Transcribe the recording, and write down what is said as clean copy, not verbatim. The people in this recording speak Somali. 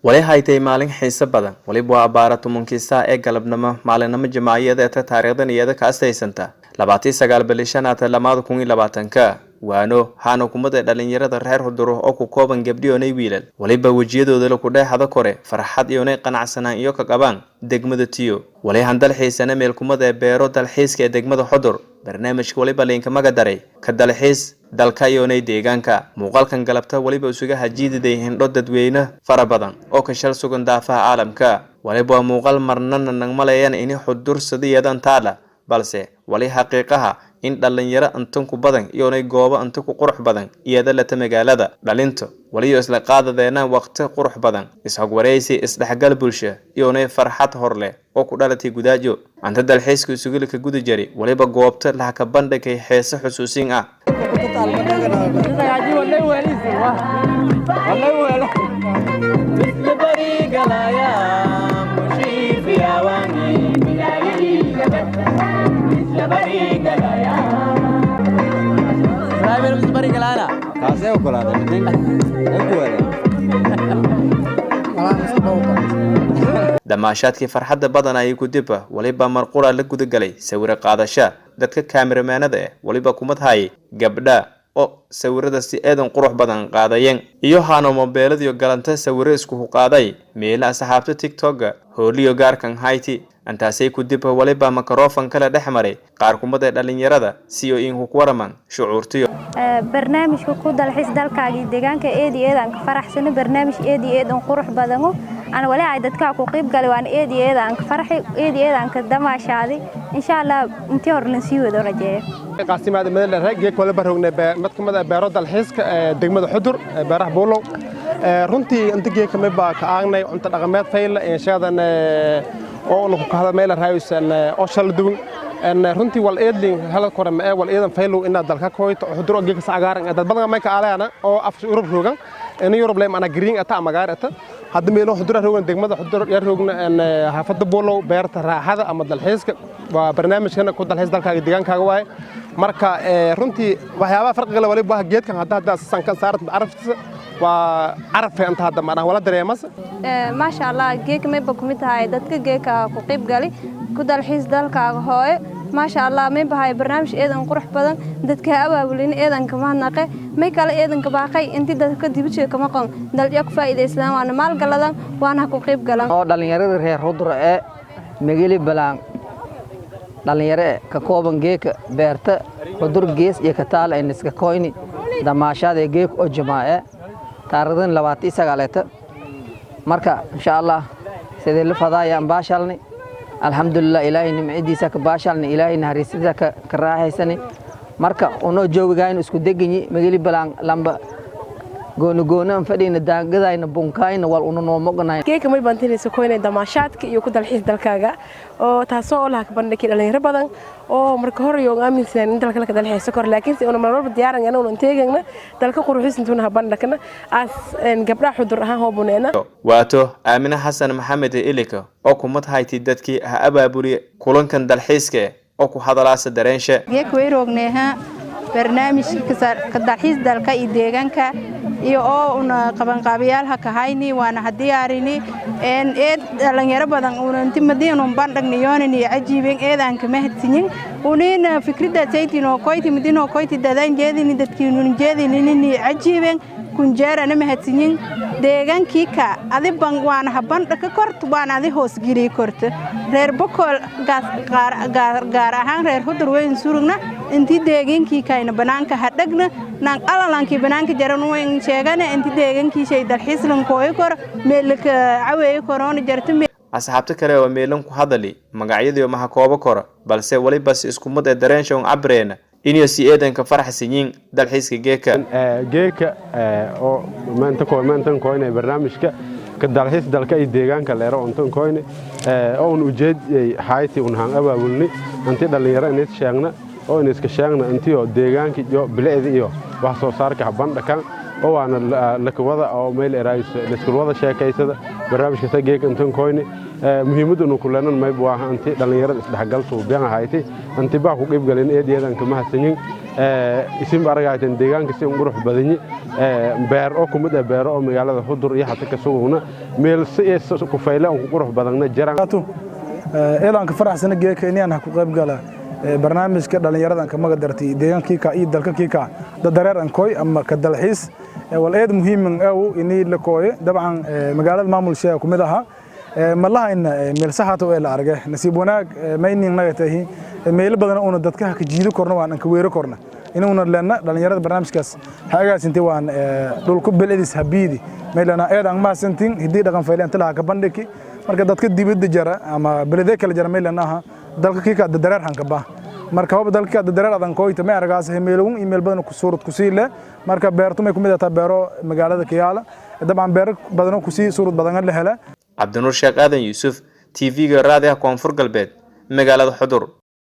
wali haytay maalin xiiso badan waliba abaara 10 saac ee galabnimo maalinimo jamaaciyada ee taariikhdan iyada ka asteysanta 29 bilishan 2020 waano haana kumada dhalinyarada reer Huduro oo ku kooban gabdhiyoonay wiilal waliba wajiyadooda la ku dheexada kore farxad iyo inay qanacsanaan iyo ka qabaan degmada Tiyo wali handal xiisana meel kumada beero dalxiiska ee degmada Xudur barnaamijka waliba leenka magadaray ka dalxiis dalka yoonay deegaanka muuqaalkan galabta waliba isuga hajiididay hindho dadweyne fara badan oo ka shal sugan daafaha caalamka waliba muuqaal marnana nagmalayaan in Xudur sideedan taala balse wali xaqiiqaha in dhalinyaro intan ku badan iyo inay goobo inta ku qurux badan iyada la tamagaalada dhalinto waliyo isla qaadadeena waqti qurux badan isxog wareysi isdhaxgal bulsho iyo inay farxad horle oo ku dhalatay gudaajo anta dalxiiska isugu ka guda jari waliba goobta la ka bandhigay heeso xusuusin ah damaashaadkii farxadda badan ay ku dib waliba marqura la guda galay sawir qaadasho dadka kaameramanada waliba kumad hay gabdha oo sawirada si eedan qurux badan qaadayeen iyo haano mobilada iyo galanta sawir isku qaaday meelaha saxaabta TikTok hooliyo gaarkan hayti antaasay ku dib waliba microphone kala dhaxmaray qaar kumada dhalinyarada si oo in ku waraman shucuurtiyo barnaamijka ku dalxiis dalkaaga deegaanka eedan ka faraxsan barnaamij eedan qurux badan أنا ولا عدد كاكو قيب قالوا عن إيدي أنك فرحي إيدي أنك دماش هذه إن شاء الله انتهر نسيو درجة. قاسم هذا من الرجال كل برهون متكم هذا براد الحسك دقمة حضر برح بولو رنتي أنت جيك مبا كأغنى أنت رقمات فيل إن شاء الله أو نحكي هذا ميل الرئيس أن أشل دون أن رنتي والإيدين هلا كرم والإيدين فيلو إن دلك كويت حضر جيك سعجار هذا بدنا ما يكالي أنا أو أفش يوروب روجان إن يوروب لهم أنا جرين أتا مجار أتا هذا ميلو حضر روجان دقمة حضر يروجن أن حفظ بولو بيرت هذا أما الحسك وبرنامج هنا كود الحس دلك ديجان كجواي مركا رنتي وهذا فرق قال ولي باه جيت كان هذا سان كان صارت عرفت وعرف أنت هذا معنا ولا دري مس ما شاء الله جيك ما بكمت هاي دتك جيك قريب قالي كود الحس دلك هاي ما شاء الله ما بهاي برنامج إذا قرح بدن دتك أبا ولين إذا كمان نقي ما يكال إذا كباقي أنت دتك دبتش كمان قن دل يكفى إذا إسلام أنا مال قلدا وأنا قريب قلدا دلني يرد هي حضر مجلي بلان dhalinyaro ka kooban geek beerta xudur gees iyo ka taal in iska kooni damaashada geek oo jamaa'a taariikhdan 29 marka insha Allah sidee la fadaayaan baashalni alxamdulillah ilaahay nimcidiisa ka baashalni ilaahay naxariistiisa ka raaxaysani marka uno joogayn isku deganyi magali balan lamba goona fadhina daangadayna bunkayna wal una noo moqnay geeka may bantinayso koonay damaashaadka iyo ku dalxiis dalkaaga oo taasoo la bandhigay dhalinyaro badan oo marka hore iyo aaminsan in dalka la dalxiis kor laakiin si una marwalba diyaaran inuu teegna dalka quruxisintuna bandhigna as gabdha xudur ahaan hoobuneena waato Aamina Xasan Maxamed Ilika oo kumad hayti dadkii ha abaabuli kulankan dalxiiska oo ku hadalaasa dareensha geek way roogneeha barnaamijka dalxiis dalka iyo deegaanka iyo oo una qaban qaabiyalha ka hayni waana hadiyaarini dhalinyaro badan una inta madiino bandhignayoon iyo cajiibeen eedan ka mahadsiin unina fikrada saytino koyti madiino koyti dadan jeedini dadkiinu jeedini cajiibeen kunjeerana mahadsiin deegaankii ka adiban waana habandha ka korto waana adi hoos giri korto reer bokol gaar ahaan reer Hudur weyn surugna intii deegaankii kayna banaanka hadhagna naan alalankii banaanka jaran weyn sheegana intii deegaankii shay dalxiis lan kooy kor meelka caweey korona jarto asxaabta kale oo meelan ku hadali magacyada ma koobo kor balse waliba isku mid ee dareenshon cabreena inuu si eedanka faraxsiin dalxiiska geeka oo maanta kooyna barnaamijka ka dalxiis dalka iyo deegaanka leero ontan kooyna oo uu jeediyay hayti un han abaabulni anti dhalinyaro inay sheegna oo inay iska sheegna intii oo deegaanka iyo bilicda iyo wax soo saarka bandhakan oo waana la kawada oo meel eraayis la isku wada sheekaysada barnaamijka geeka ontan kooyna muhiimaduna kulenan mayb waa anti dhalinyarada isdhexgalto been ahayti anti baa ku qayb galeen eedeedan kama hasanin isim aragaytan deegaanka si qurux badan beer oo kumid beer oo magaalada Xudur iyo xataa ka suguna meel si ku fayla oo qurux badan jiraan eedanka faraxsan geeka inaan ku qayb gala barnaamijka dhalinyarada ka magadartay deegaankii ka iyo dalkii ka dareer an kooy ama ka dalxiis wal eed muhiim ah inay la kooyo dabcan magaalada maamulsha kumid aha ma lahayna meel saxato ee la argay nasiib wanaag maynin naga tahay meel badan oo dadka ka jiido korna waan ka weero korna inuuna leena dhalinyarada barnaamijkaas hagaasintay waan dhulku biladis habiidi meelana eedan ma santin hidii dhaqan faylaan talaha ka bandhigi marka dadka dibadda jara ama belede kala jara meelana aha dalka kiika dareer hanka ba marka haba dalka dareer adan kooyta ma argaas meelun email badan ku suurad ku siile marka beertu may kumid tahay beero magaalada Kiyaala dabcan beer badan ku sii suurad badan la hela Cabdinuur Sheekh Aadan Yuusuf TV-ga raadiyaha Koonfur Galbeed magaalada Xudur